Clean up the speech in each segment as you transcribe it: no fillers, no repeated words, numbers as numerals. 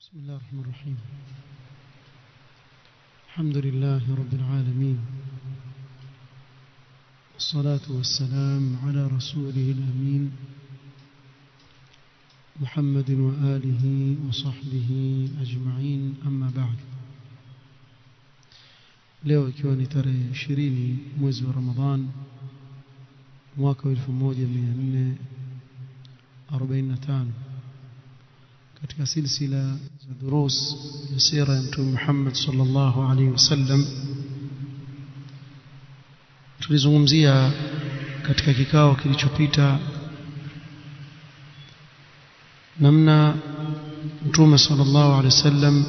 بسم الله الرحمن الرحيم. الحمد لله رب العالمين، والصلاة والسلام على رسوله الأمين محمد وآله وصحبه أجمعين، أما بعد. leo ikiwa ni tarehe 20 mwezi wa Ramadhan mwaka 1445 katika silsila za durus ya sira ya Mtume Muhammad sallallahu alaihi wasallam, tulizungumzia katika kikao kilichopita namna Mtume sallallahu alaihi wasallam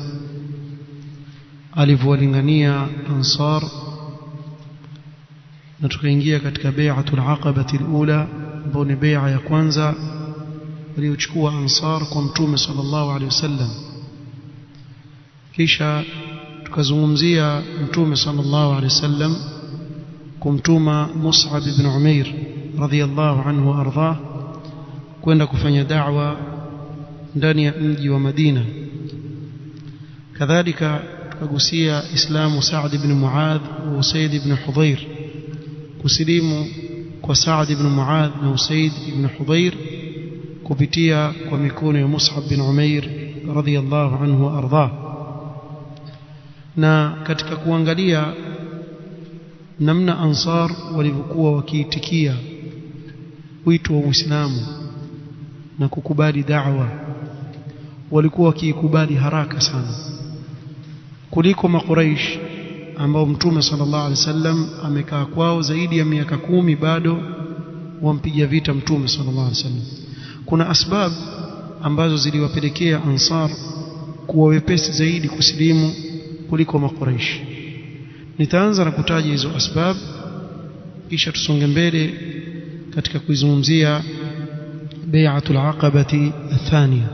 alivyowalingania Ansar, na tukaingia katika bai'atul aqabati alula, ambayo ni bai'a ya kwanza waliochukua Ansar kwa Mtume sallallahu alaihi wasallam. Kisha tukazungumzia Mtume sallallahu alaihi wasallam kumtuma Mus'ab ibn Umair radhiyallahu anhu ardhah kwenda kufanya da'wa ndani ya mji wa Madina. Kadhalika tukagusia islamu Sa'd ibn Mu'adh na Usayd ibn Hudhair, kusilimu kwa Sa'd ibn Mu'adh na Usayd ibn Hudhair kupitia kwa mikono ya Mus'ab bin Umair radhiyallahu anhu ardhah. Na katika kuangalia namna Ansar walivyokuwa wakiitikia wito wa Uislamu na kukubali da'wa, walikuwa wakiikubali haraka sana kuliko Makuraish ambao Mtume sallallahu alaihi wasallam amekaa kwao zaidi ya miaka 10 bado wampiga vita Mtume sallallahu alaihi wasallam. Kuna asbab ambazo ziliwapelekea Ansar kuwa wepesi zaidi kusilimu kuliko Makuraish. Nitaanza na kutaja hizo asbab, kisha tusonge mbele katika kuizungumzia bai'atul aqabati athania,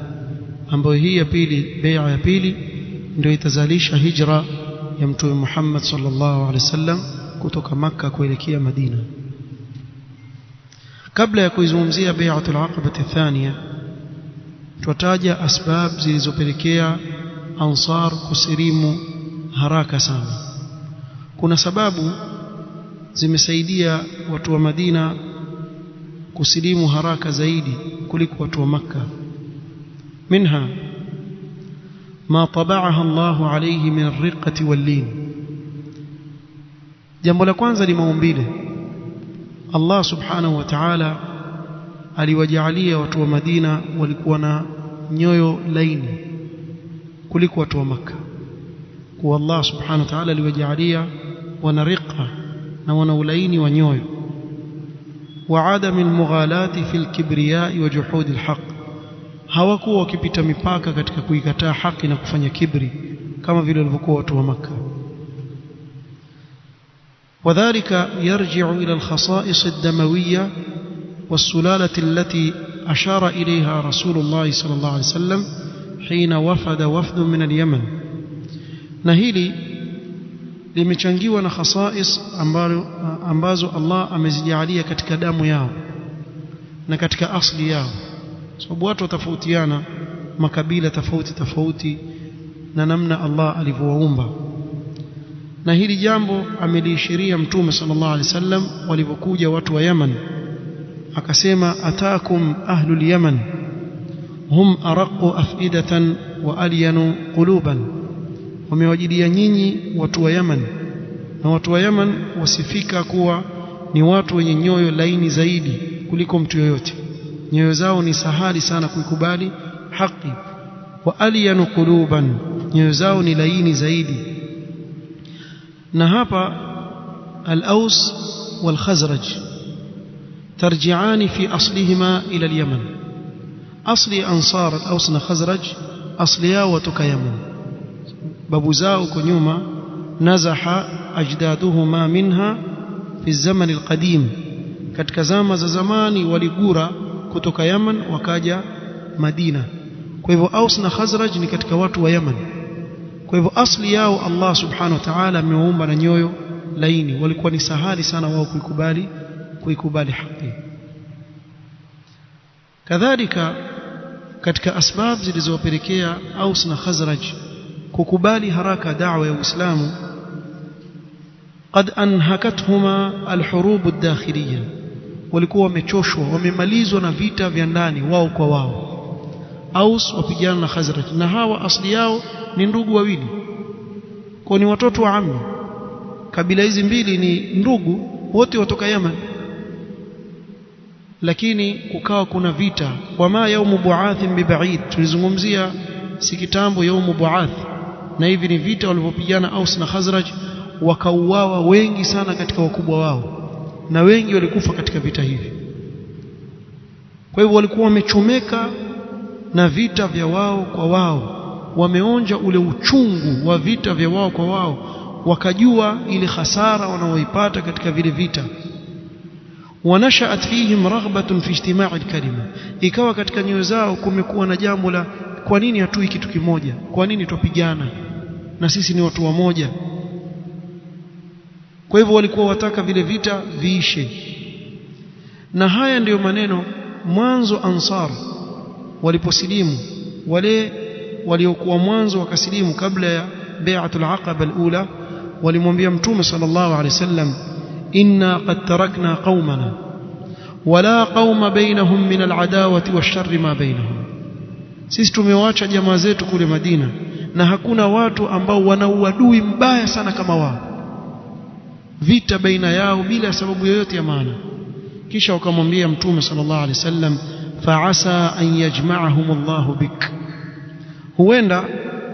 ambayo hii ya pili, bai'a ya pili ndio itazalisha hijra ya Mtume Muhammad sallallahu alaihi wasallam kutoka Makka kuelekea Madina. Kabla ya kuizungumzia bai'atul aqabati athania, tutataja asbab zilizopelekea Ansar kusilimu haraka sana. Kuna sababu zimesaidia watu wa Madina kusilimu haraka zaidi kuliko watu wa Makka. Minha ma tabaaha Allahu alayhi min ar-riqqati wal-lin. Jambo la kwanza ni maumbile. Allah subhanahu wa ta'ala aliwajalia watu wa Madina walikuwa na nyoyo laini kuliko watu wa Makka. Kwa Allah subhanahu wa ta'ala aliwajalia wana riqa na wana ulaini wa nyoyo, wa adam almughalati fi alkibriya wa juhud alhaq. Hawakuwa wakipita mipaka katika kuikataa haki na kufanya kibri kama vile walivyokuwa watu wa Makka. وذلك يرجع إلى الخصائص الدموية والسلالة التي أشار إليها رسول الله صلى الله عليه وسلم حين وفد من اليمن. نهيلي limechangiwa na khasais ambazo Allah amezijalia katika damu yao na katika asli yao, sababu watu tofautiana, makabila tofauti na namna Allah alivyowaumba. Na hili jambo ameliishiria Mtume sallallahu alaihi wasallam walipokuja watu wa Yaman, akasema atakum ahlul Yaman hum araqu afidatan wa alyanu quluban. Wamewajidia nyinyi watu wa Yaman, na watu wa Yaman wasifika kuwa ni watu wenye nyoyo laini zaidi kuliko mtu yoyote. Nyoyo zao ni sahali sana kuikubali haki. Wa alyanu quluban, nyoyo zao ni laini zaidi. Na hapa al-Aws wal-Khazraj tarji'ani fi aslihima ila al-Yaman. Asli Ansar al-Aws na Khazraj asli yao watoka Yaman, babu zao huko nyuma nazaha ajdaduhuma minha fi zaman al-qadim, katika zama za zamani waligura kutoka Yaman wakaja Madina. Kwa hivyo Aws na Khazraj ni katika watu wa Yaman. Kwa hivyo asli yao Allah subhanahu wa ta'ala amewaumba na nyoyo laini, walikuwa ni sahali sana wao kuikubali haki. Kadhalika katika asbab zilizowapelekea Aus na Khazraj kukubali haraka da'wa ya Uislamu qad anhakathuma alhurub ad-dakhiliyya, walikuwa wamechoshwa, wamemalizwa na vita vya ndani wao kwa wao. Aus wapigana na Khazraj, na hawa asli yao ni ndugu wawili, kwa ni watoto wa ammi. Kabila hizi mbili ni ndugu, wote watoka Yaman, lakini kukawa kuna vita. Wama yaumu bu'athin biba'id, tulizungumzia si kitambo yaumu bu'ath, na hivi ni vita walivyopigana Aus na Khazraj, wakauawa wengi sana katika wakubwa wao, na wengi walikufa katika vita hivi. Kwa hivyo walikuwa wamechomeka na vita vya wao kwa wao, wameonja ule uchungu wa vita vya wao kwa wao, wakajua ile hasara wanaoipata katika vile vita. Wanashaat fihim raghbatun fi ijtima'i al-kalima, ikawa katika nyoyo zao kumekuwa na jambo la kwa nini hatui kitu kimoja, kwa nini tupigana na sisi ni watu wamoja. Kwa hivyo walikuwa wataka vile vita viishe. Na haya ndiyo maneno mwanzo Ansar waliposilimu, wale waliokuwa mwanzo wakasilimu kabla ya bai'atul aqaba al-ula, walimwambia Mtume sallallahu alaihi wasallam, inna qad tarakna qaumana wala qauma bainahum min al-adawati wash-sharri ma bainahum, sisi tumewaacha jamaa zetu kule Madina na hakuna watu ambao wana uadui mbaya sana kama wao, vita baina yao bila sababu yoyote ya maana. Kisha wakamwambia Mtume sallallahu alaihi wasallam, fa'asa an yajma'ahum Allahu bik, huenda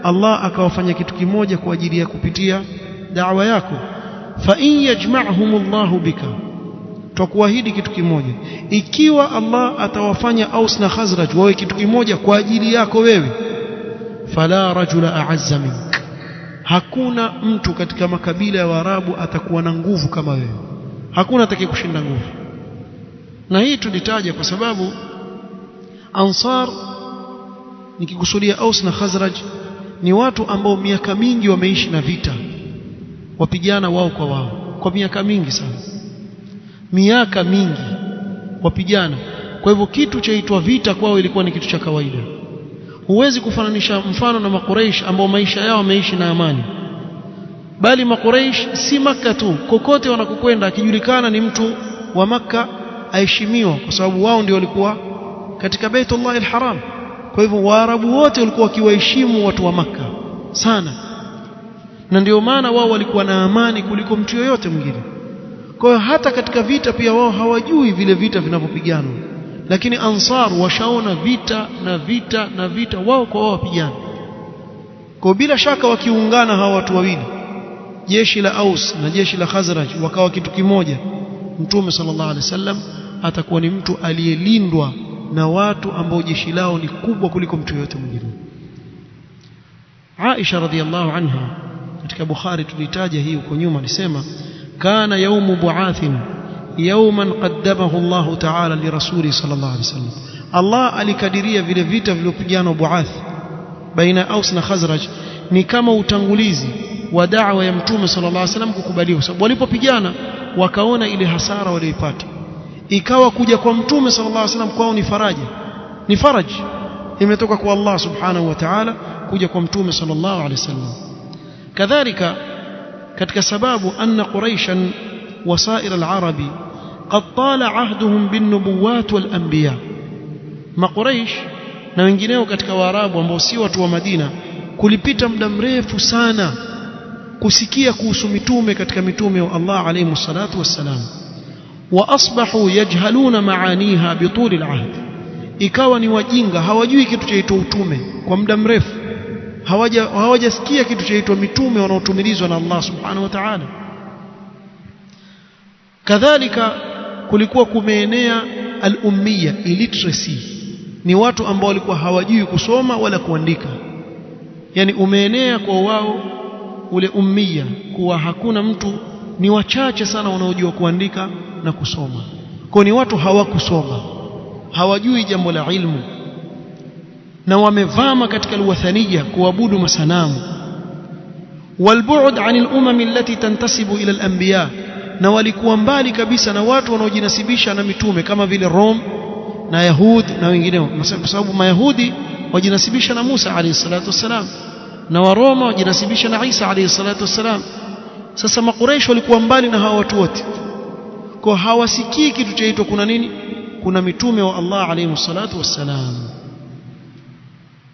Allah akawafanya kitu kimoja kwa ajili ya kupitia da'wa yako. Fa in yajma'ahum Allahu bika, twakuahidi kitu kimoja, ikiwa Allah atawafanya Aus na Khazraj wawe kitu kimoja kwa ajili yako wewe, fala rajula a'azza mink, hakuna mtu katika makabila ya Waarabu atakuwa na nguvu kama wewe, hakuna atakayekushinda nguvu. Na hii tulitaja kwa sababu Ansar, nikikusudia Aus na Khazraj, ni watu ambao miaka mingi wameishi na vita, wapigana wao kwa wao kwa miaka mingi sana, miaka mingi wapigana. Kwa hivyo kitu chaitwa vita kwao ilikuwa ni kitu cha kawaida. Huwezi kufananisha mfano na Makuraish ambao maisha yao wameishi na amani, bali Makuraish si Makka tu, kokote wanakokwenda akijulikana ni mtu wa Makka aheshimiwa, kwa sababu wao ndio walikuwa katika Baitullah al-Haram. Kwa hivyo Waarabu wote walikuwa wakiwaheshimu watu wa Makka sana, na ndio maana wao walikuwa na amani kuliko mtu yoyote mwingine. Kwa hiyo hata katika vita pia wao hawajui vile vita vinavyopiganwa, lakini Ansar washaona vita na vita na vita, wao kwa wao wapigana. Kwa bila shaka wakiungana hawa watu wawili, jeshi la Aus na jeshi la Khazraj, wakawa kitu kimoja, Mtume sallallahu alaihi wasallam atakuwa ni mtu aliyelindwa na watu ambao jeshi lao ni kubwa kuliko mtu yote mwingine. Aisha radhiallahu anha katika Bukhari tulitaja hii huko nyuma, alisema kana yaumu bu'athin yawman qaddamahu Allah ta'ala li rasuli sallallahu alaihi wasallam, Allah alikadiria vile vita vilivyopiganwa Bu'ath baina Aus na Khazraj ni kama utangulizi wa da'wa ya Mtume sallallahu alaihi wasallam kukubaliwa, sababu walipopigana wakaona ile hasara walioipata, ikawa kuja kwa Mtume sallallahu alaihi wasallam kwao ni faraja, ni faraji imetoka kwa Allah subhanahu wa ta'ala kuja kwa Mtume sallallahu alaihi wasallam. Kadhalika katika sababu anna Quraishan wasair al-arabi qad tala ahduhum bin-nubuwat wal-anbiya, Makuraish na wengineo katika Waarabu ambao si watu wa Madina kulipita muda mrefu sana kusikia kuhusu mitume katika mitume wa Allah alayhi salatu wassalam, wa asbahu yajhaluna maaniha bitul al-ahd, ikawa ni wajinga, hawajui kitu chaitwa utume kwa muda mrefu, hawajasikia kitu chaitwa mitume wanaotumilizwa na Allah subhanahu wa ta'ala. Kadhalika kulikuwa kumeenea al-ummiya, illiteracy, ni watu ambao walikuwa hawajui kusoma wala kuandika, yani umeenea kwa wao ule ummiya, kuwa hakuna mtu, ni wachache sana wanaojua kuandika na kusoma. Kwa ni watu hawakusoma, hawajui jambo la ilmu, na wamevama katika alwathaniya, kuabudu masanamu. Walbu'd 'anil umam allati tantasibu ila al-anbiya, na walikuwa mbali kabisa na watu wanaojinasibisha na mitume kama vile Rome na Yahud na wengineo, kwa sababu Mayahudi wajinasibisha na Musa alayhi salatu wasalam na Waroma wajinasibisha na Isa alayhi salatu wasalam. Sasa Makuraish walikuwa mbali na hawa watu wote, kwa hawasikii kitu chaitwa kuna nini, kuna mitume wa Allah alayhi salatu wasalam.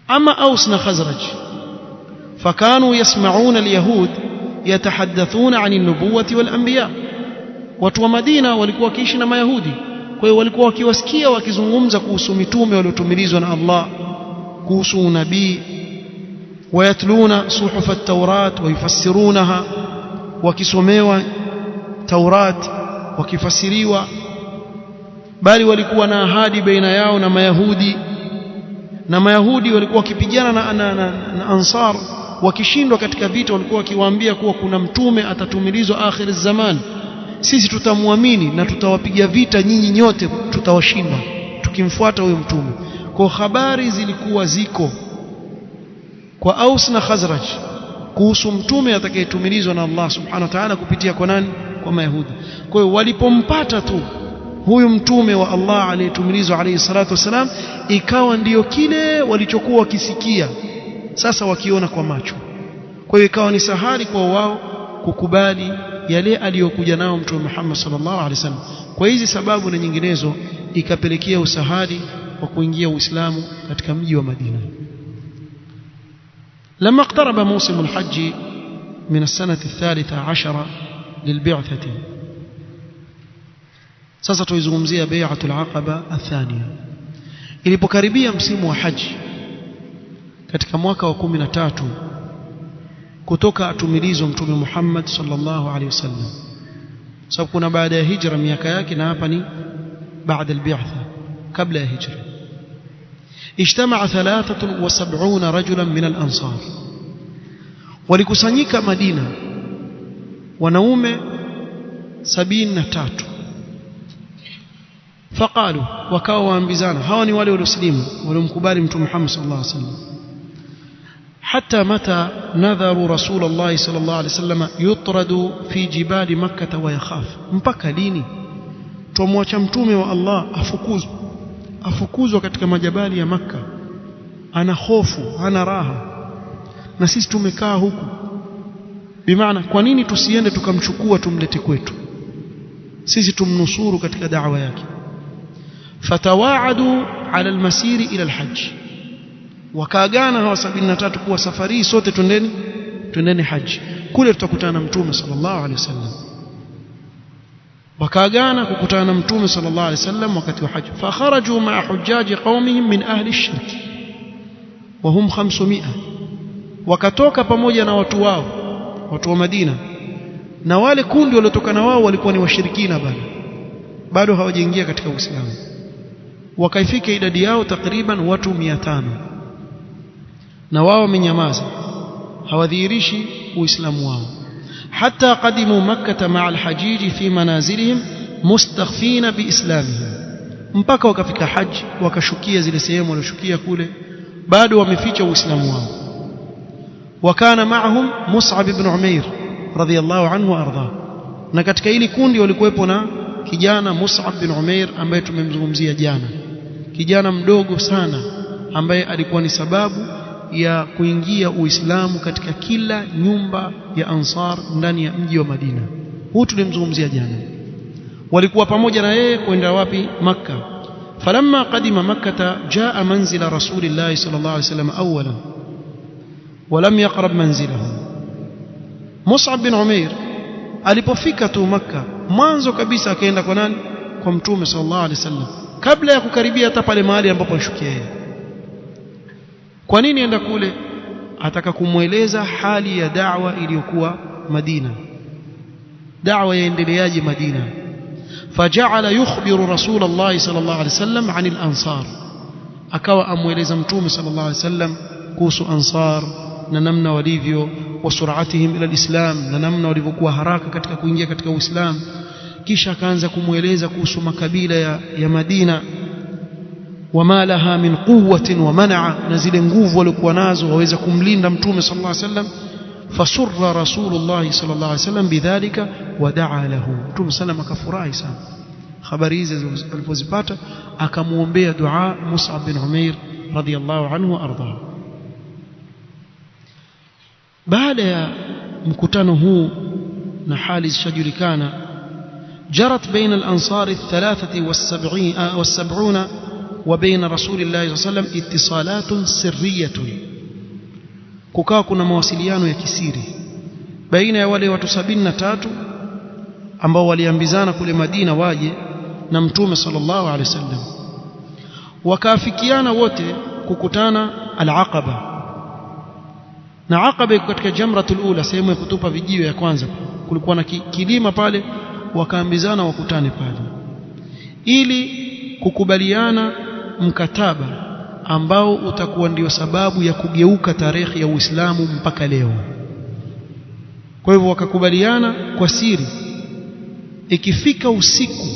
Ama Aus na Khazraj fakanu yasma'una al-yahud yatahaddathuna 'ani an-nubuwati wal-anbiya. Watu wa Madina walikuwa wakiishi na Mayahudi, kwa hiyo walikuwa wakiwasikia wakizungumza kuhusu mitume waliotumilizwa na Allah, kuhusu nabii. Wayatluna suhuf at-taurat wayufassirunaha, wakisomewa Taurat wakifasiriwa. Bali walikuwa na ahadi baina yao na Mayahudi, na Mayahudi walikuwa wakipigana na Ansar, wakishindwa katika vita walikuwa wakiwaambia kuwa kuna mtume atatumilizwa akhir zaman, sisi tutamwamini na tutawapiga vita nyinyi nyote, tutawashinda tukimfuata huyo mtume. Kwa habari zilikuwa ziko kwa Aus na Khazraj kuhusu mtume atakayetumilizwa na Allah subhanahu wa ta'ala kupitia kwa nani? Kwa Mayahudi. Kwa hiyo walipompata tu huyu mtume wa Allah aliyetumilizwa alayhi salatu wasalam, ikawa ndiyo kile walichokuwa wakisikia sasa wakiona kwa macho. Kwa hiyo ikawa ni sahali kwa wao kukubali yale aliyokuja nao mtume Muhammad sallallahu alaihi wasallam. Kwa hizi sababu na nyinginezo ikapelekea usahali wa kuingia Uislamu katika mji wa Madina. لما اقترب موسم الحج من السنة 13 للبعثة. sasa tuizungumzia bai'atul aqaba athania. Ilipokaribia msimu wa haji katika mwaka wa 13 kutoka atumilizwa mtume Muhammad sallallahu alaihi wasallam, sababu kuna baada ya hijra miaka yake, na hapa ni baada al-bi'tha, kabla ya hijra. اجتمع 73 رجلا من الأنصار, walikusanyika Madina wanaume 73. فقالوا, wakawa waambizana, hawa ni wale walioslimu waliomkubali mtume Muhammad sallallahu alaihi wasallam. حتى متى نذروا رسول الله صلى الله عليه وسلم يطرد في جبال مكة ويخاف, mpaka lini tumwacha mtume wa Allah afukuzwa katika majabali ya Makka, ana hofu, ana raha, na sisi tumekaa huku. Bimaana, kwa nini tusiende tukamchukua tumlete kwetu, sisi tumnusuru katika da'wa yake. Fatawaadu ala almasiri ila alhajj, wakaagana hawa 73 kuwa safari sote twendeni haji, kule tutakutana na mtume sallallahu alaihi wasallam. wakaagana kukutana na mtume sallallahu alaihi wasallam wakati wa haji. Fakharaju ma'a hujjaji qaumihim min ahli ash-shirk wa hum 500, wakatoka pamoja na watu wao, watu wa Madina, na wale kundi waliotoka na wao walikuwa ni washirikina, bado hawajaingia katika Uislamu. Wakaifika idadi yao takriban watu 500, na wao wamenyamaza, hawadhihirishi Uislamu wao. حتى قدموا مكة مع الحجيج في منازلهم مستخفين بإسلامهم, mpaka wakafika haji wakashukia zile sehemu walishukia kule, bado wameficha Uislamu wao. Wakana maahum Mus'ab ibn Umair radhiyallahu anhu arda, na katika hili kundi walikuwepo na kijana Mus'ab ibn Umair ambaye tumemzungumzia jana, kijana mdogo sana ambaye alikuwa ni sababu ya kuingia Uislamu katika kila nyumba ya Ansar ndani ya mji wa Madina. Huu tulimzungumzia jana. Walikuwa pamoja na yeye kwenda wapi? Makka. Falamma qadima Makkah jaa manzila Rasulillah sallallahu alaihi wasallam awwalan wa lam yaqrab manzilahu. Mus'ab bin Umair alipofika tu Makka, mwanzo kabisa akaenda kwa nani? Kwa mtume sallallahu alaihi wasallam, kabla ya kukaribia hata pale mahali ambapo alishukia yeye. Kwa nini enda kule? Ataka kumweleza hali ya da'wa iliyokuwa Madina, da'wa yaendeleaje Madina. Faja'ala yukhbiru Rasulullah sallallahu alaihi wasallam 'anil ansar, akawa amweleza mtume sallallahu alaihi wasallam kuhusu Ansar na namna walivyo, wa sur'atihim ila alislam, na namna walivyokuwa haraka katika kuingia katika Uislamu. Kisha akaanza kumweleza kuhusu makabila ya Madina, wama laha min quwwatin wa man'a, na zile nguvu walikuwa nazo waweza kumlinda mtume sallallahu alaihi wasallam. Fasurra Rasulullah sallallahu alaihi wasallam bidhalika wa da'a lahu, mtume sallam akafurahi sana, habari hizi alipozipata akamuombea dua Mus'ab bin Umair radhiyallahu anhu arda. Baada ya mkutano huu na hali zishajulikana, jarat baina al-ansar al-73 wa baina rasulillahi sallallahu alayhi wasallam ittisalatun sirriyatun, kukawa kuna mawasiliano ya kisiri baina ya wale watu 73 ambao waliambizana kule Madina waje na Mtume sallallahu alaihi wasallam, wakaafikiana wote kukutana al-Aqaba. Na Aqaba iko katika jamratul ula, sehemu ya kutupa vijiwe ya kwanza. Kulikuwa na kilima pale, wakaambizana wakutane pale ili kukubaliana mkataba ambao utakuwa ndio sababu ya kugeuka tarehe ya Uislamu mpaka leo. Kwa hivyo wakakubaliana kwa siri, ikifika usiku,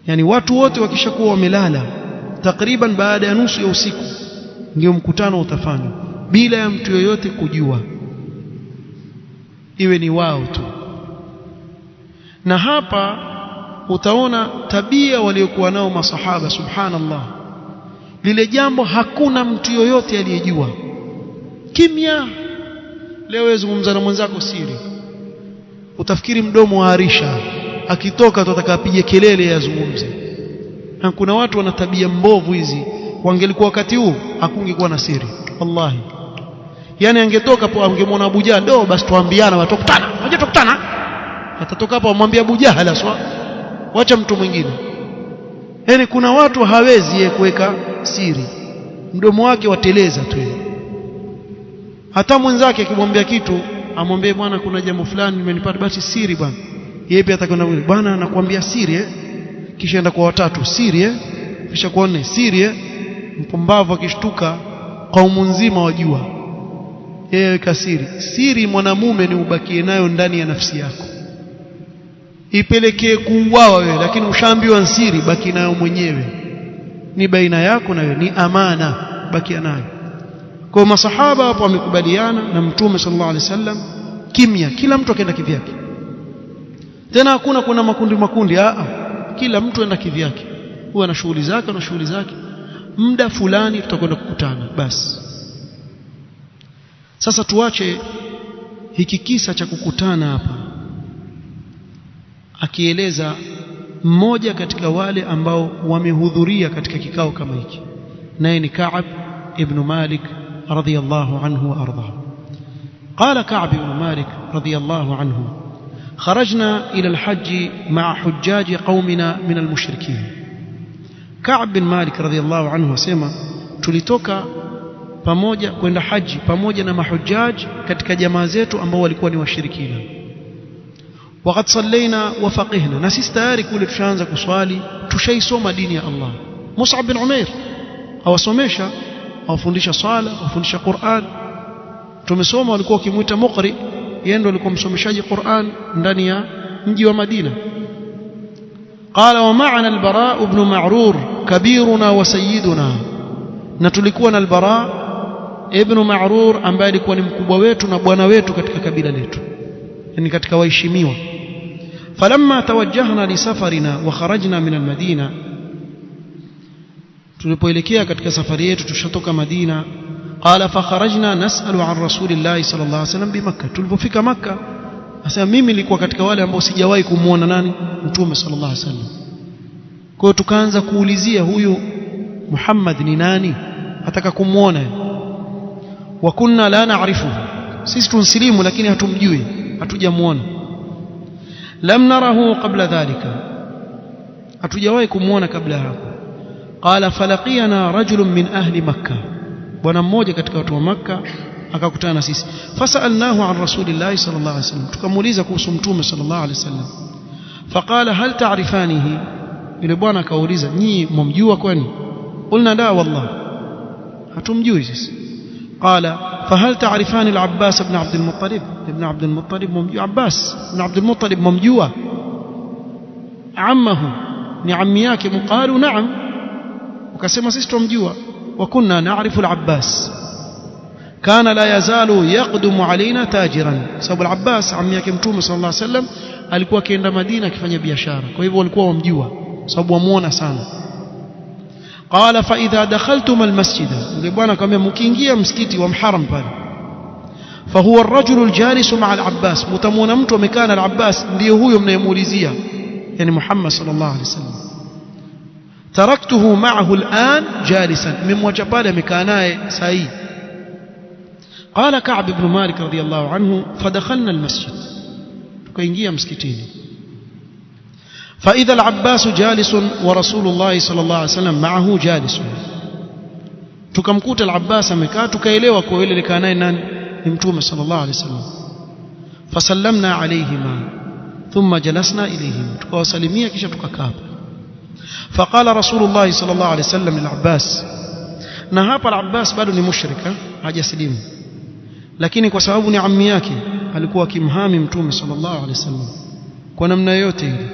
yani watu wote wakishakuwa wamelala, takriban baada ya nusu ya usiku ndio mkutano utafanywa bila ya mtu yoyote kujua, iwe ni wao tu. Na hapa utaona tabia waliokuwa nao masahaba, subhanallah. Lile jambo hakuna mtu yoyote aliyejua, kimya. Leo wewe zungumza na mwenzako siri, utafikiri mdomo waarisha, akitoka tutataka apige kelele yazungumze. Na kuna watu wana tabia mbovu hizi, wangelikuwa wakati huu hakungekuwa na siri wallahi. Yani angetoka hapo angemwona Abu Jahal, basi tuambiana watakutana, waje tukutana. Atatoka hapo amwambia Abu Jahal aswa, wacha mtu mwingine. Yani kuna watu hawezi yeye kuweka siri, mdomo wake wateleza tu. Hata mwenzake akimwambia kitu, amwambie bwana kuna jambo fulani nimenipata, basi siri bwana. Yeye pia atakwenda bwana anakuambia siri kisha enda kwa watatu siri kisha kwa nne siri. Mpumbavu akishtuka kaumu nzima wajua yeye kasiri. Siri mwanamume ni ubakie nayo ndani ya nafsi yako, ipelekee kuuawa wewe, lakini ushaambiwa siri, baki nayo mwenyewe, ni baina yako na wewe, ni amana, baki nayo. Kwa masahaba hapo wamekubaliana na Mtume sallallahu alaihi wasallam, kimya, kila mtu akaenda kivyake. Tena hakuna kuna makundi, kila mtu aenda kivyake, huwa ana shughuli zake na shughuli zake. Muda fulani tutakwenda kukutana basi. Sasa tuache hiki kisa cha kukutana hapa, akieleza mmoja katika wale ambao wamehudhuria katika kikao kama hiki, naye ni Ka'b ibn Malik radhiyallahu anhu wa arda. قال كعب بن مالك رضي الله عنه: خرجنا إلى الحج مع حجاج قومنا من المشركين. كعب بن مالك رضي الله عنه وسلم tulitoka pamoja kwenda haji pamoja na mahujaji katika jamaa zetu ambao walikuwa ni washirikina. Waqad sallaina wa faqihna, na sisi tayari kule tushaanza kuswali, tushaisoma dini ya Allah. Mus'ab bin Umair awasomesha, awafundisha swala, awafundisha Qur'an. Tumesoma walikuwa wakimuita muqri, yeye ndo alikuwa msomeshaji Qur'an ndani ya mji wa Madina. Qala wa ma'ana al-Bara ibn Ma'rur kabiruna wa sayyiduna, na tulikuwa na al-Bara ibn Ma'rur ambaye alikuwa ni mkubwa wetu na bwana wetu katika kabila letu, yani katika waheshimiwa. Falamma tawajjahna li safarina wa kharajna min al-Madina, tulipoelekea katika safari yetu tushatoka Madina. Qala fa kharajna nas'alu an rasulillahi sallallahu alaihi wasallam bi Makkah. Tulipofika Makkah, asema mimi nilikuwa katika wale ambao sijawahi kumuona nani, Mtume sallallahu alaihi wasallam. Kwa hiyo tukaanza kuulizia huyu Muhammad ni nani, ataka kumuona. Wa kunna la na'rifu, sisi tunsilimu lakini hatumjui, hatujamuona. Lam narahu qabla dhalika, hatujawahi kumuona kabla hapo. Qala falaqiyana rajulun min ahli Makkah, bwana mmoja katika watu wa Makkah akakutana na sisi. Fasalnahu an rasulillahi sallallahu alaihi wasallam, tukamuuliza kuhusu Mtume sallallahu alaihi wasallam. Faqala hal ta'rifanihi, yule bwana akauliza nyinyi mmjua kwani? Qulna la wallah, hatumjui sisi. Qala fahal ta'rifani al-Abbas ibn Abd al-Muttalib? Ibn Abd al-Muttalib mmjua? Abbas ibn Abd al-Muttalib mmjua? Ammahu, ni ammi yake. Mqalu na'am, wakasema sisi tumjua. وكنا نعرف العباس كان لا يزال يقدم علينا تاجرا. سبب العباس عمي yake Mtume صلى الله عليه وسلم alikuwa akienda Madina akifanya biashara, kwa hivyo walikuwa wamjua sababu wamuona sana. Qala fa idha dakhaltum almasjid, yule bwana akamwambia mkiingia msikiti wa Haram pale, fa huwa ar-rajulu al-jalisu ma'a al-Abbas, mtamuona mtu amekaa na al-Abbas, ndio huyo mnayemuulizia, yani Muhammad sallallahu alaihi wasallam. Taraktuhu ma'ahu al-an jalisan, mmemwacha pale amekaa naye sahi. Qala Ka'b ibn Malik radiyallahu anhu fadakhalna al-masjid, tukaingia msikitini. فإذا العباس جالس ورسول الله صلى الله عليه وسلم معه جالس, tukamkuta al-Abbas amekaa, tukaelewa kwa yule alikaa naye nani, ni Mtume sallallahu alaihi wasallam. Fasallamna alayhima thumma jalasna ilayhim, tukawasalimia kisha tukakaa. Faqala Rasulullah sallallahu alaihi wasallam lil-Abbas, na hapa al-Abbas bado ni mushrika, hajasilimu, lakini kwa sababu ni ammi yake alikuwa akimhami Mtume sallallahu alaihi wasallam kwa namna yote ile,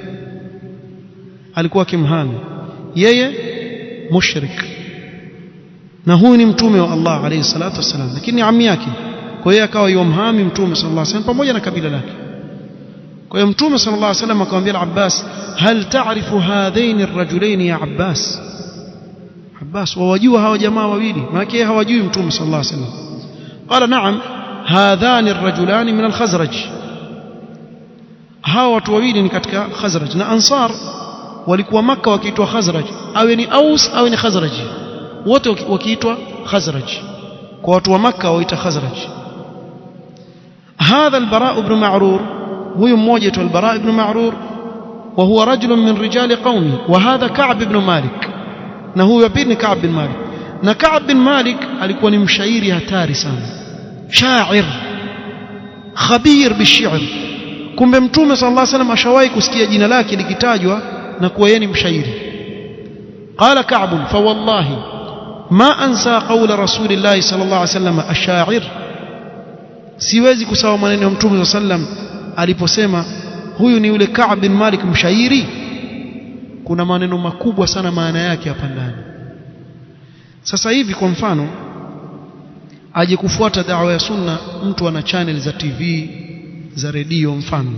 alikuwa akimhami yeye mushrik, na huyu ni Mtume wa Allah alayhi salatu wasallam, lakini ammi yake, kwa hiyo akawa yomhami Mtume sallallahu alaihi wasallam pamoja na kabila lake. Kwa hiyo Mtume sallallahu alaihi wasallam akamwambia al-Abbas, hal ta'rifu hadhain ar-rajulain ya Abbas? Abbas, wawajua hawa jamaa wawili? Maana yeye hawajui Mtume sallallahu alaihi wasallam. Qala na'am, hadhan ar-rajulan min al-Khazraj, hawa watu wawili ni katika Khazraj, na Ansar walikuwa Makka wakiitwa Khazraj, awe ni Aus awe ni Khazraj, wote wakiitwa Khazraj, kwa watu wa Makka waita Khazraj. Hadha al-Bara ibn Ma'rur, huyu mmoja tu al-Bara ibn Ma'rur, wa huwa rajulun min rijali qaumi, wa hadha Ka'b ibn Malik, na huyu pia ni Ka'b bin Malik. Na Ka'b bin Malik alikuwa ni mshairi hatari sana, shair khabir bishi'r. Kumbe Mtume sallallahu alaihi wasallam ashawahi kusikia jina lake likitajwa na kuwa yeye ni mshairi. Qala Ka'b, fa wallahi ma ansa qawla rasulillahi sallallahu alaihi wasallam ash-sha'ir, siwezi kusahau maneno ya Mtume sallallahu alaihi wasallam aliposema huyu ni yule Ka'b bin Malik mshairi. Kuna maneno makubwa sana maana yake hapa ndani. Sasa hivi kwa mfano aje kufuata da'wa ya sunna, mtu ana channel za TV za redio, mfano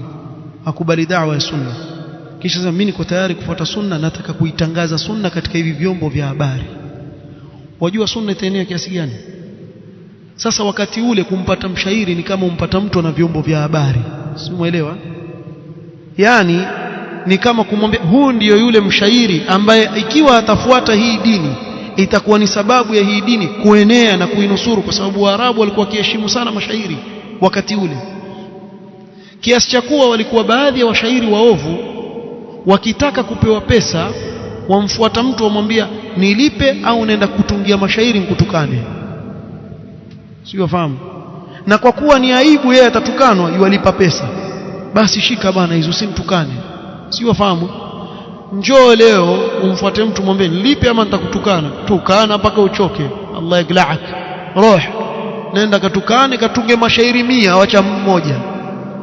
akubali da'wa ya sunna, kisha sasa mimi niko tayari kufuata sunna, nataka kuitangaza sunna katika hivi vyombo vya habari. Wajua sunna itaenea kiasi gani? Sasa wakati ule kumpata mshairi ni kama umpata mtu na vyombo vya habari, si umeelewa? Yani ni kama kumwambia huyu ndiyo yule mshairi ambaye ikiwa atafuata hii dini itakuwa ni sababu ya hii dini kuenea na kuinusuru, kwa sababu Waarabu walikuwa wakiheshimu sana mashairi wakati ule, kiasi cha kuwa walikuwa baadhi ya washairi waovu wakitaka kupewa pesa wamfuata mtu wamwambia nilipe au naenda kutungia mashairi nikutukane, sio fahamu. Na kwa kuwa ni aibu yeye atatukanwa, yualipa pesa, basi shika bana hizo simtukane, sio fahamu. Njoo leo umfuate mtu mwambie nilipe ama nitakutukana, tukana mpaka uchoke, Allah yagla'ak, roh nenda katukane, katunge mashairi 100 acha mmoja,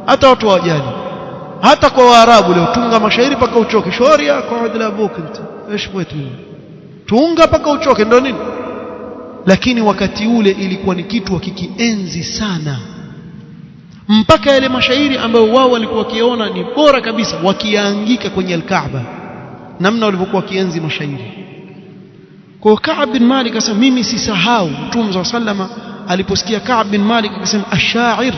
hata watu hawajali. Hata kwa Waarabu leo tunga mashairi mpaka uchoke, shoria kwa adla bukint ايش bwetu, tunga mpaka uchoke, ndio nini? Lakini wakati ule ilikuwa ni kitu wakikienzi sana, mpaka yale mashairi ambayo wao walikuwa wakiona ni bora kabisa wakiangika kwenye al-Kaaba, namna walivyokuwa wakienzi mashairi. Kwa Ka'b bin Malik akasema mimi sisahau Mtume sallama aliposikia Ka'b bin Malik akasema ash-sha'ir,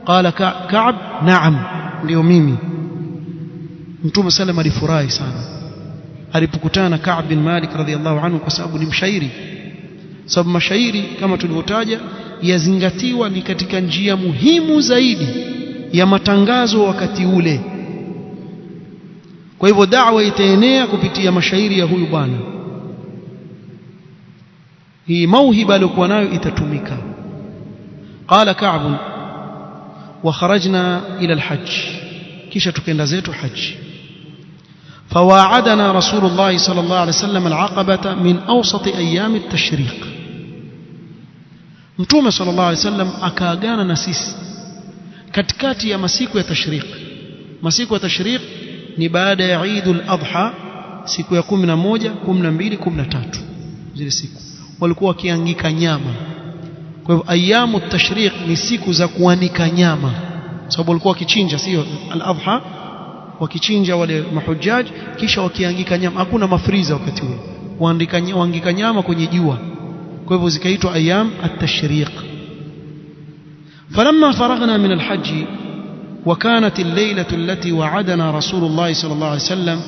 qala Ka'b na'am, ndio mimi. Mtume sallama alifurahi sana alipokutana na Ka'b bin Malik radhiyallahu anhu, kwa sababu ni mshairi. Sababu mashairi kama tulivyotaja yazingatiwa ni katika njia muhimu zaidi ya matangazo wakati ule. Kwa hivyo da'wa itaenea kupitia mashairi ya huyu bwana, hii mauhiba aliyokuwa nayo itatumika. Qala Ka'b wa kharajna ila al-hajj, kisha tukenda zetu haji. فواعدنا رسول الله صلى الله عليه وسلم العقبة من أوسط أيام التشريق. Mtume صلى الله عليه وسلم akaagana na sisi katikati ya masiku ya tashriq. Masiku ya tashriq ni baada ya Eid al-Adha, siku ya 11, 12, 13. Zile siku walikuwa wakiangika nyama. Kwa hivyo ayamu tashriq ni siku za kuanika nyama, sababu walikuwa wakichinja, sio al-adha, wakichinja wale mahujjaj kisha wakiangika nyama. Hakuna mafriza wakati huo, waangika nyama kwenye jua, kwa hivyo zikaitwa ayyam at-tashriq. فلما فرغنا من الحج وكانت الليلة التي وعدنا رسول الله صلى الله عليه وسلم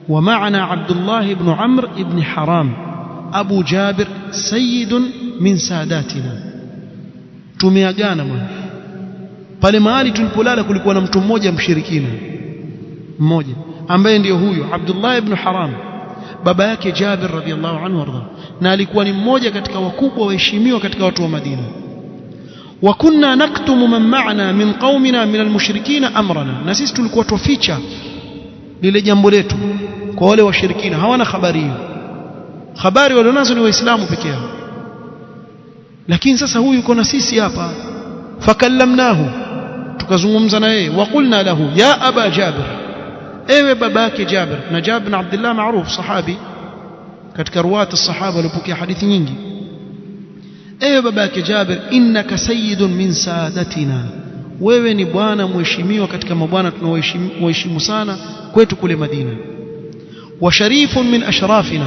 ومعنا عبد الله بن عمرو بن حرام أبو جابر سيد من ساداتنا. tumeagana mwana pale mahali tulipolala kulikuwa na mtu mmoja mshirikina mmoja ambaye ndio huyo Abdullah ibn Haram, baba yake Jabir radhiallahu anhu warda, na alikuwa ni mmoja katika wakubwa waheshimiwa katika watu wa Madina. wa kunna naktumu man ma'ana min qaumina min almushrikina amrana, na sisi tulikuwa tuficha lile jambo letu kwa wale washirikina, hawana habari hiyo. Habari walionazo ni waislamu peke yao. Lakini sasa huyu yuko na sisi hapa, fakallamnahu, tukazungumza na yeye. Waqulna lahu ya aba Jabir, ewe babake Jabir. Na Jabir bin Abdullah maarufu sahabi katika ruwat as-sahaba walipokea hadithi nyingi. ewe babake Jabir, innaka sayyidun min saadatina, wewe ni bwana mheshimiwa katika mabwana tunaoheshimu sana kwetu kule Madina. Wa sharifun min ashrafina,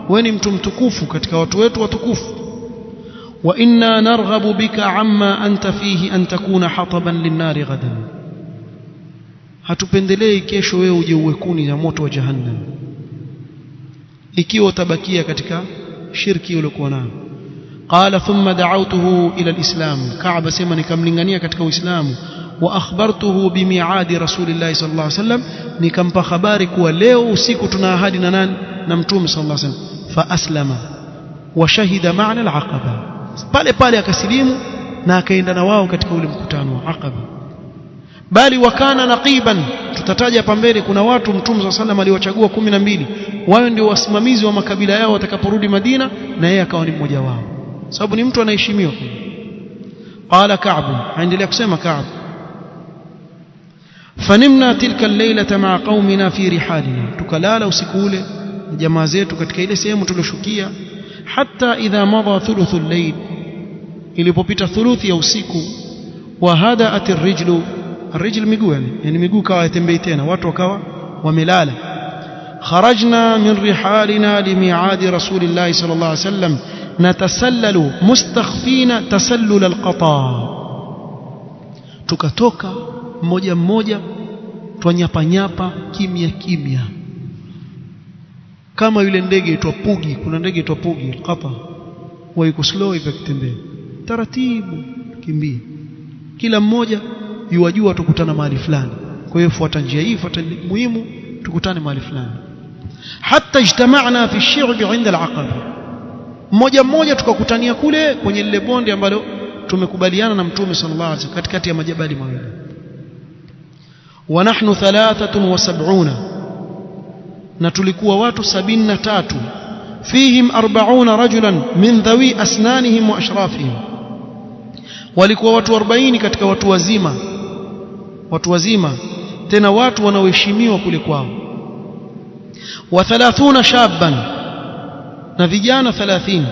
wewe ni mtu mtukufu katika watu wetu watukufu. Wa inna narghabu bika amma anta fihi an takuna hataban linnari ghadan, hatupendelei kesho wewe uje uwe kuni ya moto wa jahannam ikiwa utabakia katika shirki uliokuwa nayo. قال ثم دعوته إلى الإسلام، كعب سيما nikamlingania katika Uislamu. Wa akhbartuhu bimi'adi Rasulillah sallallahu alaihi wasallam, nikampa habari kuwa leo usiku tuna ahadi na nani? Na Mtume sallallahu alaihi wasallam. Fa aslama wa shahida ma'na al-aqaba, pale pale akasilimu na akaenda na wao katika ule mkutano wa Aqaba. Bali wakana naqiban, tutataja hapa mbele kuna watu Mtume sallallahu alaihi wasallam aliwachagua 12 wao ndio wasimamizi wa makabila yao watakaporudi Madina, na yeye akawa ni mmoja wao sababu ni mtu anaheshimiwa. Qala Ka'b, aendelea kusema Ka'b, fanimna tilka al-laylata ma'a qaumina fi rihalina, tukalala usiku ule na jamaa zetu katika ile sehemu tuliyoshukia. Hatta idha madha thuluthu al-layl, ilipopita thuluthi ya usiku. Wa hada'at ar-rijlu, ar-rijl miguu, yani miguu kawa yatembei tena, watu wakawa wamelala. Kharajna min rihalina limi'adi Rasulillah sallallahu alayhi wasallam natasallalu mustakhfina tasallul alqata, tukatoka mmoja mmoja twanyapanyapa kimya kimya kama yule ndege itwa pugi. Kuna ndege itwa pugi alqata, waiko slow hivi kitembea taratibu kimbia, kila mmoja yuwajua tukutana mahali fulani, kwa hiyo fuata njia hii, fuata muhimu, tukutane mahali fulani. Hatta ijtama'na fi ash-shi'b 'inda al-'aqaba, mmoja mmoja tukakutania kule kwenye lile bonde ambalo tumekubaliana na Mtume sallallahu alaihi wasallam katikati ya majabali mawili. Wa nahnu 73, na tulikuwa watu 73. Fihim 40 rajulan min dhawi asnanihim wa ashrafihim, walikuwa watu 40 katika watu wazima tena watu wanaoheshimiwa kule kwao. Wa 30 shaban, na vijana 30.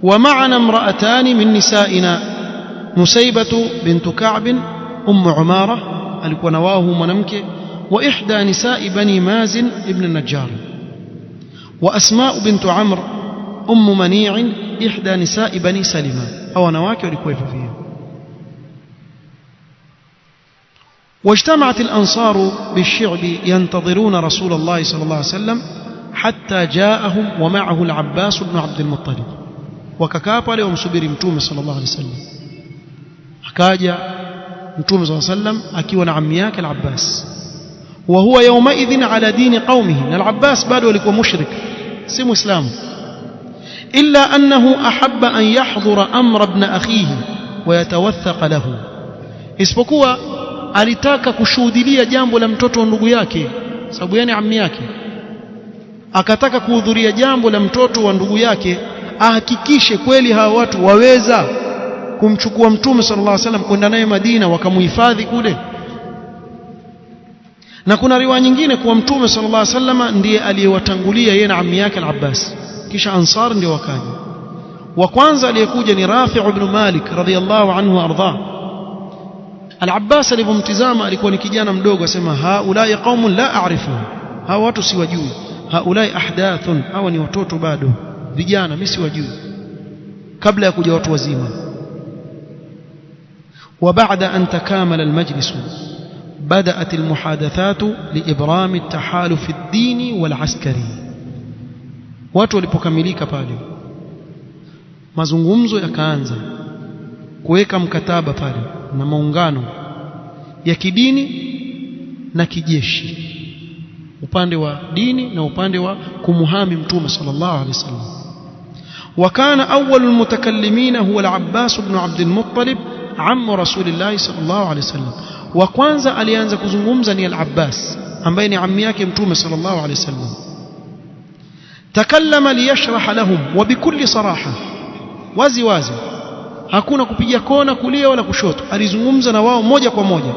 Wa ma'ana imra'atani min nisa'ina, Nusaybatu bintu Ka'b Umara, alikuwa na wao mwanamke. Wa ihda nisa'i bani Mazin ibn an-Najjar. Wa Asma' bintu Amr Mani' ihda nisa'i bani Salima, hao wanawake walikuwa hivyo. واجتمعت الأنصار بالشعب ينتظرون رسول الله صلى الله عليه وسلم حتى جاءهم ومعه العباس بن عبد المطلب. وككا pale wamsubiri Mtume sallallahu alaihi wasallam, akaja Mtume sallallahu alaihi wasallam akiwa na ammi yake al-Abbas. wa huwa yawmaidhin ala dini qaumihi, na al-Abbas bado alikuwa mushrik, si muislamu. illa annahu ahabba an yahdhura amra ibn akhihi wa yatawathaqa lahu, isipokuwa alitaka kushuhudia jambo la mtoto wa ndugu yake, sababu yani ammi yake, akataka kuhudhuria jambo la mtoto wa ndugu yake, ahakikishe kweli hawa watu waweza kumchukua Mtume sallallahu alaihi wasallam kwenda naye Madina wakamuhifadhi kule. Na kuna riwaya nyingine kuwa Mtume sallallahu alaihi wasallam ndiye aliyewatangulia yeye na ammi yake al-Abbas, kisha Ansar ndio wakaja. Wa kwanza aliyekuja ni Rafi' ibn Malik radhiyallahu anhu arda, Al-Abbas alipomtizama alikuwa ni kijana mdogo, asema haulai qaumun la a'rifu, hawa watu siwajui, haulai ahdathun, hawa ni watoto bado vijana, mimi siwajui, kabla ya kuja watu wazima. وبعد أن تكامل المجلس بدأت المحادثات لإبرام التحالف الديني والعسكري. watu walipokamilika pale, mazungumzo yakaanza kuweka mkataba pale na maungano ya kidini na kijeshi, upande wa dini na upande wa kumuhami mtume sallallahu alaihi wasallam. وكان أول المتكلمين هو العباس بن عبد المطلب عم رسول الله صلى الله عليه وسلم. وكwanza alianza kuzungumza ni al-Abbas ambaye ni ammi yake mtume sallallahu alaihi wasallam. takallama liyashrah lahum wa bikulli saraha, wazi wazi, hakuna kupiga kona kulia wala kushoto, alizungumza na wao moja kwa moja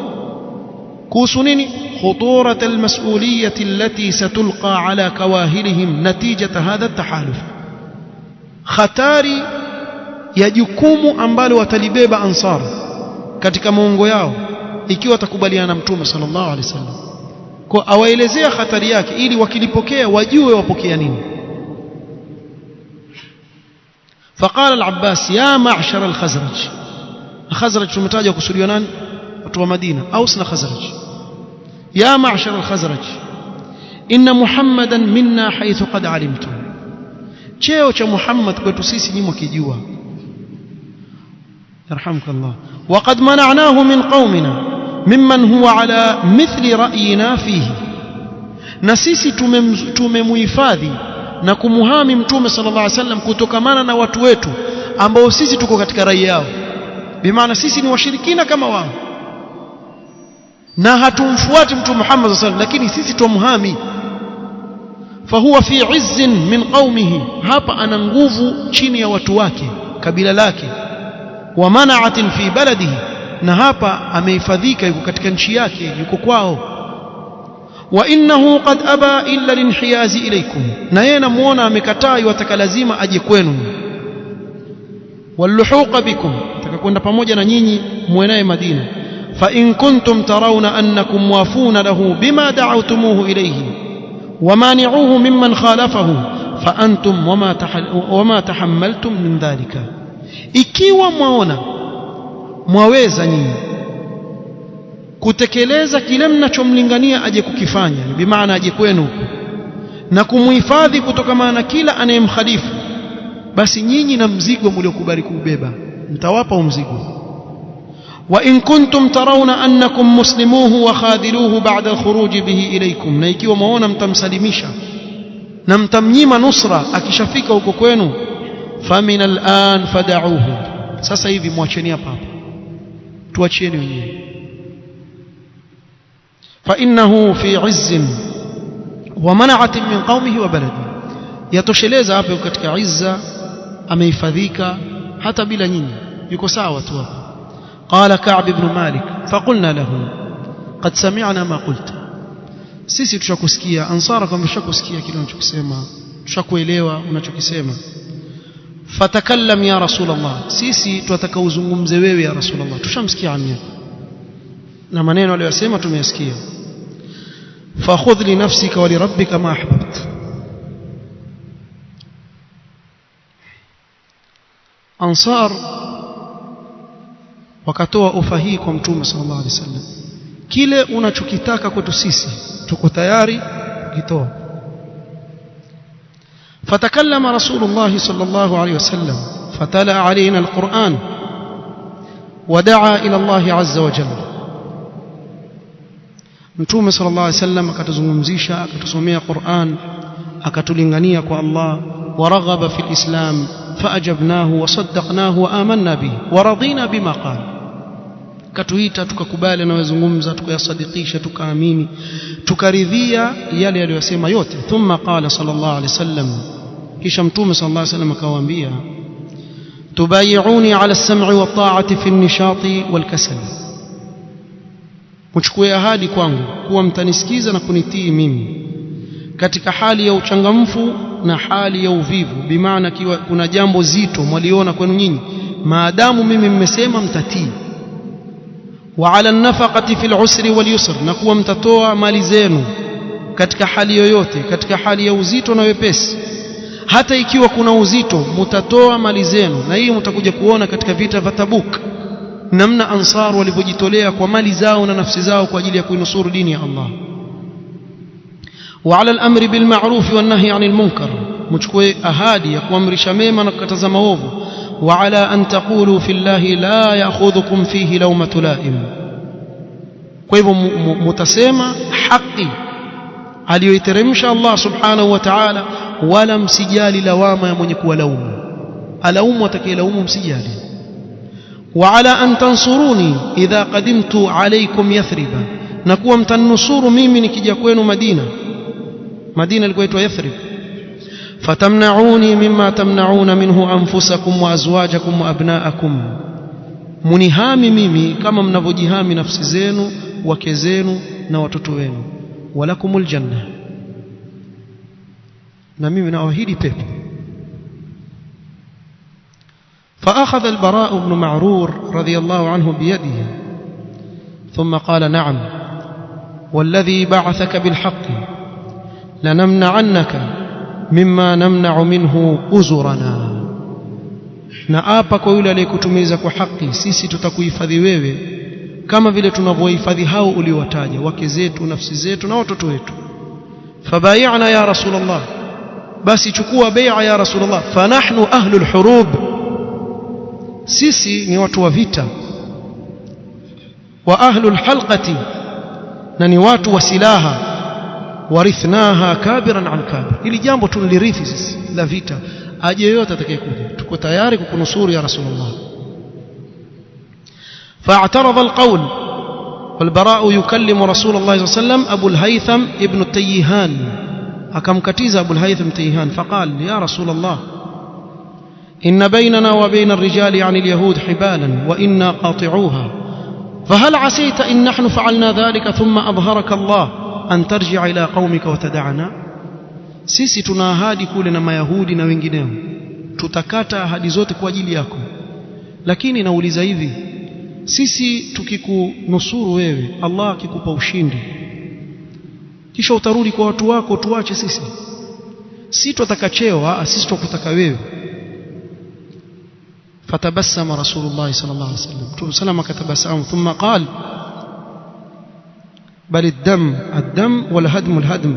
kuhusu nini? khuturat al-mas'uliyah allati satulqa ala kawahilihim natijata hadha at-tahaluf, khatari ya jukumu ambalo watalibeba Ansar katika maongo yao ikiwa watakubaliana na mtume sallallahu alaihi wasallam. Kwa awaelezea hatari yake ili wakilipokea wajue wapokea nini. فقال العباس يا معشر الخزرج. الخزرج tumetaja kusudiwa nani? watu wa Madina, Aus na Khazraj. يا معشر الخزرج إن محمدا منا حيث قد علمتم. cheo cha Muhammad kwetu sisi nyinyi mkijua. يرحمك الله. وقد منعناه من قومنا ممن هو على مثل رأينا فيه. na sisi tumemuhifadhi na kumuhami mtume sallallahu alaihi wasallam kutokamana na watu wetu ambao sisi tuko katika rai yao, bimaana sisi ni washirikina kama wao na hatumfuati mtume Muhammad sallallahu alaihi wasallam, lakini sisi tumuhami. fahuwa fi izzin min qaumihi, hapa ana nguvu chini ya watu wake, kabila lake. wa mana'atin fi baladihi, na hapa amehifadhika, yuko katika nchi yake, yuko kwao. wa innahu qad aba illa linhiyazi ilaykum, na yeye namuona amekataa, yataka lazima aje kwenu. walluhuqa bikum, takakwenda pamoja na nyinyi muenaye Madina. fa in kuntum tarawna annakum muwafuna lahu bima da'awtumuhu ilayhi ومانعوه ممن خالفه فأنتم وما تحملتم من ذلك. ikiwa mwaona mwaweza nyinyi kutekeleza kile mnachomlingania aje kukifanya, bi maana aje kwenu na kumuhifadhi kutokana na kila anayemkhalifu, basi nyinyi na mzigo mliokubali kubeba mtawapa mzigo. وإن كنتم ترون أنكم مسلموه وخاذلوه بعد الخروج به إليكم, na ikiwa mwaona mtamsalimisha na mtamnyima nusra akishafika huko kwenu, famin al'an fada'uhu, sasa hivi mwacheni hapa, tuachieni wenyewe. fa innahu fi 'izzin wa mana'atin min qaumihi wa baladihi, yatosheleza hapo katika izza, amehifadhika hata bila nyinyi, yuko sawa tu hapo. قال كعب بن مالك فقلنا له قد سمعنا ما قلت, sisi tushakusikia. Ansara kwamba tushakusikia kile unachokisema, tushakuelewa unachokisema. fatakallam ya Rasulullah, sisi tunataka uzungumze wewe ya Rasulullah, tushamsikia amia na maneno aliyosema tumeyasikia. fakhudh li nafsika wa li rabbika ma ahbabta. Ansar wakatoa ofa hii kwa mtume sallallahu alaihi wasallam, kile unachokitaka kwetu sisi tuko tayari kukitoa. fatakallama rasulullah sallallahu alaihi wasallam fatala alaina alquran wadaa ila Allah azza wa jalla. mtume sallallahu alaihi wasallam akatuzungumzisha, akatusomea Qur'an, akatulingania kwa Allah. waraghaba fil islam faajabnahu wasaddaqnahu wa amanna bihi waradina bima qala, katuita tukakubali anayozungumza, tukayasadikisha, tukaamini, tukaridhia yale aliyosema yote. thumma qala sallallahu alayhi wasallam, kisha mtume sallallahu alayhi wasallam akawaambia, tubayi'uni ala as-sam'i wa ta'ati fi an-nishati wal kasal, mchukue ahadi kwangu kuwa mtanisikiza na kunitii mimi katika hali ya uchangamfu na hali ya uvivu, bimaana kiwa kuna jambo zito mwaliona kwenu nyinyi, maadamu mimi mmesema mtatii. wa 'ala an-nafaqati fil 'usri wal yusr, na kuwa mtatoa mali zenu katika hali yoyote, katika hali ya uzito na wepesi. Hata ikiwa kuna uzito mtatoa mali zenu, na hii mtakuja kuona katika vita vya Tabuk namna Ansar walivyojitolea kwa mali zao na nafsi zao kwa ajili ya kuinusuru dini ya Allah. Wa 'ala al-amri bil ma'ruf wan nahyi 'anil munkar, mchukue ahadi ya kuamrisha mema na kukataza maovu. Wa 'ala an taqulu fillahi la ya'khudhukum fihi lawmatu la'im, kwa hivyo mutasema haki aliyoiteremsha Allah subhanahu wa ta'ala, wala msijali lawama ya mwenye kuwalaumu. Alaumu atakayelaumu msijali. Wa 'ala an tansuruni idha qadimtu 'alaykum Yathriba, na kuwa mtanusuru mimi nikija kwenu Madina. Madina ilikuwa inaitwa Yathrib. Fatamna'uni mimma tamna'una minhu anfusakum wa azwajakum wa abna'akum, munihami mimi kama mnavyojihami nafsi zenu, wake zenu na watoto wenu. Walakumul janna, na mimi nawaahidi pepo. فأخذ البراء بن معرور رضي الله عنه بيده ثم قال: نعم والذي بعثك بالحق لنمنعنك مما نمنع منه أزرنا، na apa kwa yule aliyekutumiza kwa haki, sisi tutakuhifadhi wewe kama vile tunavyohifadhi hao uliowataja, wake zetu, nafsi zetu na watoto wetu. Fabay'na ya Rasulullah, basi chukua bai'a ya Rasulullah. Fanahnu ahlul hurub, sisi ni watu wa vita. Wa ahlul halqati, na ni watu wa silaha. Warithnaha kabiran an kabir, ili jambo tulirithi sisi la vita. Aje yote atakayekuja, tuko tayari kukunusuru ya Rasulullah. فاعترض القول والبراء يكلم رسول الله صلى الله عليه وسلم أبو الهيثم ابن التيهان، أكمكتيز أبو الهيثم التيهان فقال: يا رسول الله إن بيننا وبين الرجال عن اليهود حبالا وإنا قاطعوها، فهل عسيت إن نحن فعلنا ذلك ثم أظهرك الله أن ترجع إلى قومك وتدعنا؟ sisi tuna ahadi kule na Mayahudi na wengineo, tutakata ahadi zote kwa ajili yako. Lakini nauliza hivi, sisi tukikunusuru wewe, Allah akikupa ushindi, kisha utarudi kwa watu wako, tuache sisi? Si tutaka cheo, sisi tukutaka wewe. فتبسم رسول الله صلى الله عليه وسلم، تبسم كتبسم ثم قال: بل الدم الدم والهدم الهدم،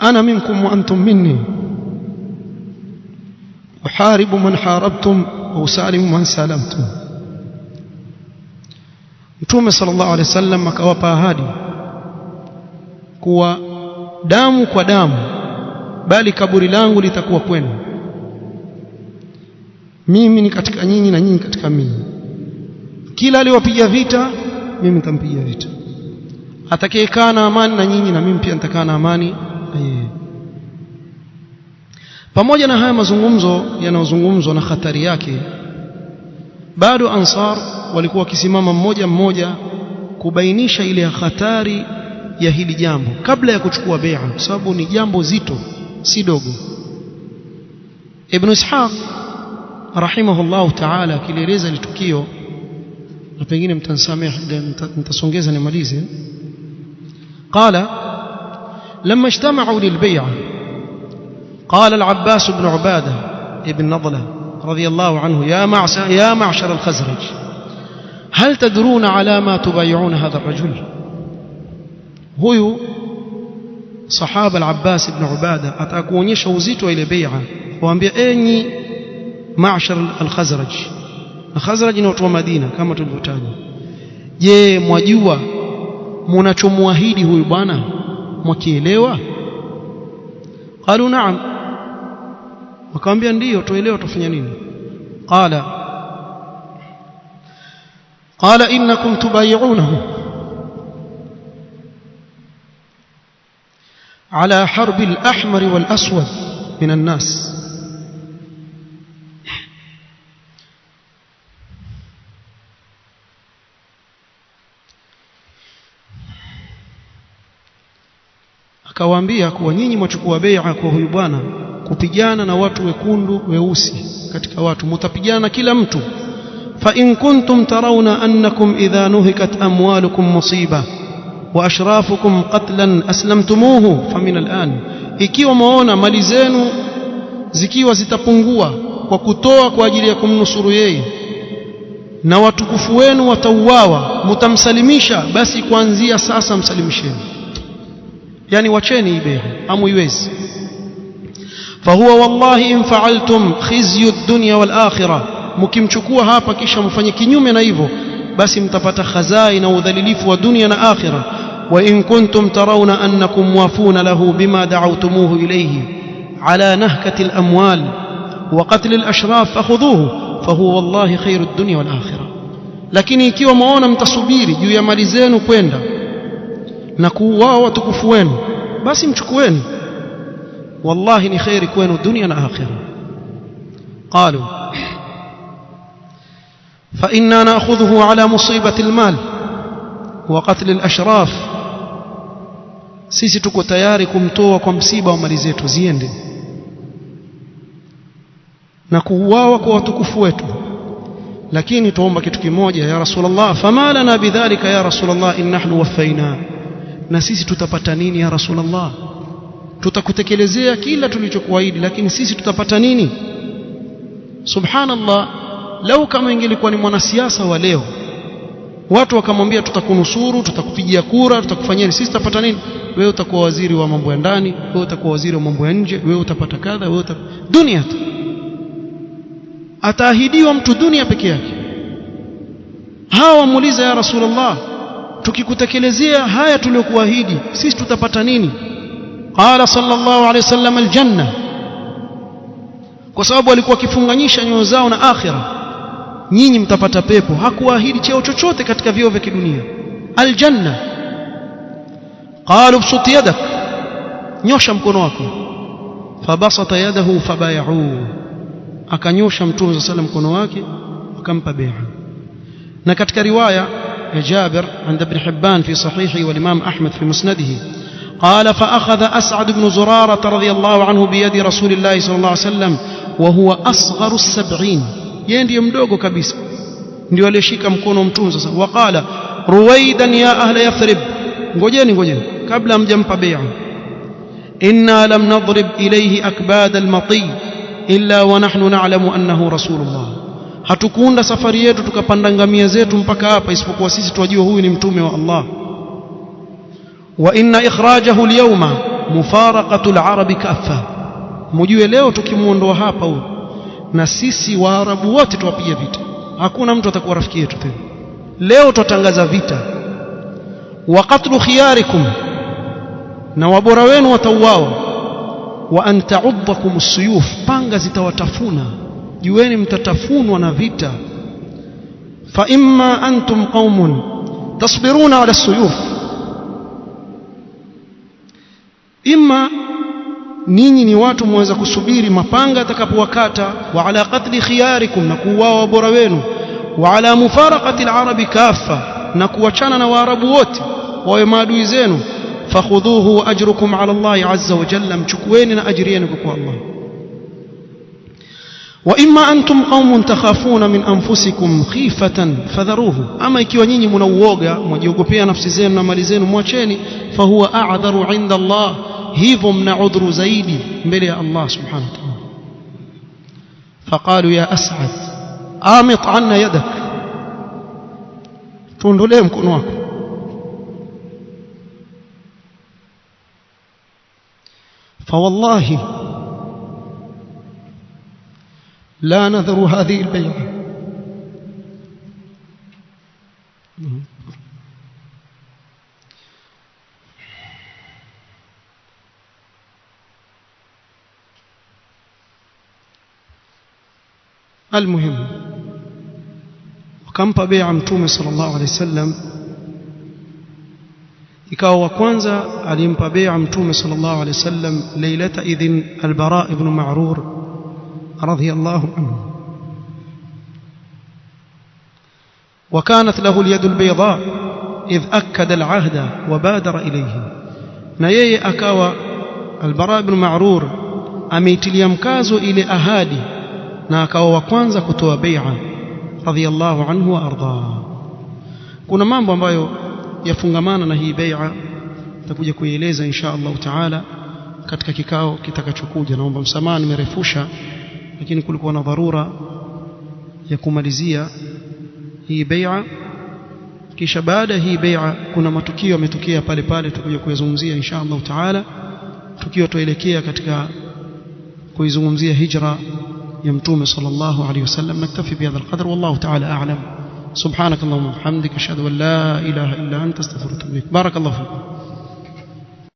أنا منكم وأنتم مني، أحارب من حاربتم وأسالم من سالمتم. Mtume sallallahu alaihi wasallam akawapa ahadi kuwa damu kwa damu, bali kaburi langu litakuwa kwenu. Mimi ni katika nyinyi na nyinyi katika mimi. Kila aliyopiga vita mimi nitampiga vita. Atakayekaa na amani na nyinyi na mimi pia nitakaa na amani na yeye. Pamoja na haya mazungumzo yanayozungumzwa na hatari yake, bado Ansar walikuwa wakisimama mmoja mmoja kubainisha ile hatari ya hili jambo kabla ya kuchukua bai'a, kwa sababu ni jambo zito, si dogo. Ibn Ishaq rahimahullah ta'ala akieleza ile tukio, na pengine mtansamehe nitasongeza nimalize. قال: لما اجتمعوا للبيعة قال العباس بن عبادة ابن نضلة رضي الله عنه: يا معشر الخزرج، هل تدرون على ما تبايعون هذا الرجل؟ هو صحابة العباس بن عبادة أتاكونيش وزيتوا إلى بيعة وأنبيا أني معشر الخزرج. الخزرج ni watu wa Madina kama tulivyotaja. Je, mwajua mnachomuahidi huyu bwana? Mwakielewa? Qalu na'am, wakamwambia ndio tuelewa, tufanya nini? قال إنكم تبايعونه على حرب الأحمر والأسود من الناس. akawaambia kuwa nyinyi mwachukua bai'a kwa huyu bwana kupigana na watu wekundu weusi katika watu, mtapigana kila mtu. فإن كنتم ترون أنكم إذا نهكت أموالكم مصيبة وأشرافكم قتلا أسلمتموه فمن الآن. ikiwa maona mali zenu zikiwa zitapungua kwa kutoa kwa ajili ya kumnusuru yeye na watukufu wenu watauawa mtamsalimisha, basi kuanzia sasa msalimisheni, yani wacheni ibehe amuiwezi. fahuwa wallahi in fa'altum khizyu ad-dunya wal akhirah, mkimchukua hapa kisha mfanye kinyume na hivyo, basi mtapata khazai na udhalilifu wa dunia na akhirah. wa in kuntum tarawna annakum muwafuna lahu bima da'awtumuhu ilayhi ala nahkati al-amwal wa qatl al-ashraf fakhudhuhu fahuwa wallahi khairu ad-dunya wal akhirah. lakini ikiwa muona mtasubiri juu ya mali zenu kwenda na kuuawa watukufu wenu, basi mchukueni, wallahi ni khairi kwenu dunia na akhirah. qalu fa inna na'khudhuhu ala musibati al-mal wa qatl al-ashraf, sisi tuko tayari kumtoa kwa msiba wa mali zetu ziende na kuuawa kwa watukufu wetu, lakini tuomba kitu kimoja, ya Rasulullah, fama lana bidhalika ya Rasulullah in nahnu wafaina, na sisi tutapata nini ya Rasulullah? Tutakutekelezea kila tulichokuahidi, lakini sisi tutapata nini? Subhanallah, lau kama ingelikuwa ni mwanasiasa wa leo, watu wakamwambia tutakunusuru, tutakupigia kura, tutakufanyia, sisi tutapata nini? Wewe utakuwa waziri wa mambo ya ndani, wewe utakuwa waziri wa mambo ya nje, wewe utapata kadha, wewe dunia tu. Ataahidiwa mtu dunia peke yake. Hawa muuliza, ya Rasulullah, tukikutekelezea haya tuliyokuahidi sisi tutapata nini? Qala sallallahu alayhi wasallam aljanna, kwa sababu walikuwa wakifunganyisha nyoyo zao na akhira. Nyinyi mtapata pepo. Hakuahidi cheo chochote katika vyeo vya kidunia. Aljanna. qalu bsut yadak, nyosha mkono wako. fabasata yadahu fabay'u, akanyosha mtume sallallahu alayhi wasallam mkono wake akampa bai'a. na katika riwaya ya Jabir عند ابن حبان في صحيحه والإمام أحمد في مسنده قال فأخذ أسعد بن زرارة رضي الله عنه بيد رسول الله صلى الله عليه وسلم وهو أصغر 70, yeye ndiye mdogo kabisa, ndio alishika mkono mtume sasa. Waqala ruwaidan ya ahla Yathrib, ngojeni kabla mjampa bai'a, inna lam nadrib ilayhi akbad al-mati illa wa nahnu na'lamu annahu rasulullah, hatukuunda safari yetu tukapanda ngamia zetu mpaka hapa isipokuwa sisi tunajua huyu ni mtume wa Allah. wa inna ikhrajahu al-yawma mufaraqatu al-arab kaffa, mjue leo tukimuondoa hapa huyu na sisi waarabu wote tuwapiga vita, hakuna mtu atakuwa rafiki yetu tena, leo tutangaza vita. wa qatlu khiyarikum, na wabora wenu watauawa. wa an ta'uddakum as-suyuf, panga zitawatafuna, jueni mtatafunwa na vita. fa imma antum qaumun tasbiruna ala as-suyuf, imma ninyi ni watu mweza kusubiri mapanga atakapowakata. wa ala qatli khiyarikum, na kuuawa wabora wenu. wa ala mufaraqati al-arabi kaffa, na kuachana na waarabu wote wawe maadui zenu. fakhudhuhu wa ajrukum ala Allah azza wa jalla, mchukueni na ajiri yenu kwa Allah. wa imma antum qaumun takhafuna min anfusikum khifatan fadharuhu, ama ikiwa nyinyi mnauoga mwajiogopea nafsi zenu na mali zenu, mwacheni. fahuwa a'dharu 'inda Allah, hivyo mna udhuru zaidi mbele ya Allah subhanahu wa ta'ala. faqalu ya As'ad amit 'anna yadak, tuondolee mkono wako. فوالله لا نذر هذه البيعة. المهم wakampa bai'a mtume sallallahu alayhi wasallam. ikawa wa kwanza alimpa bai'a mtume sallallahu alayhi wasallam lailata idhin al-Bara ibn Ma'rur radhiyallahu anhu, وكانت له اليد البيضاء إذ أكد العهد وبادر إليه. na yeye akawa al-Bara ibn Ma'rur ameitilia mkazo ile ahadi na akawa wa kwanza kutoa bai'a radhiyallahu anhu wa arda. Kuna mambo ambayo yafungamana na hii bai'a tutakuja kuieleza insha Allah taala katika kikao kitakachokuja. Naomba msamaha nimerefusha, lakini kulikuwa na dharura ya kumalizia hii bai'a. Kisha baada hii bai'a kuna matukio yametokea pale pale, tutakuja kuyazungumzia insha Allah taala, tukio tuelekea katika kuizungumzia hijra ya mtume sallallahu alayhi wasallam. Naktafi bihadha alqadr, wallahu taala a'lam. subhanakallahumma wa bihamdika ashhadu an la ilaha illa anta astaghfiruka wa atubu ilaik. barakallahu fikum.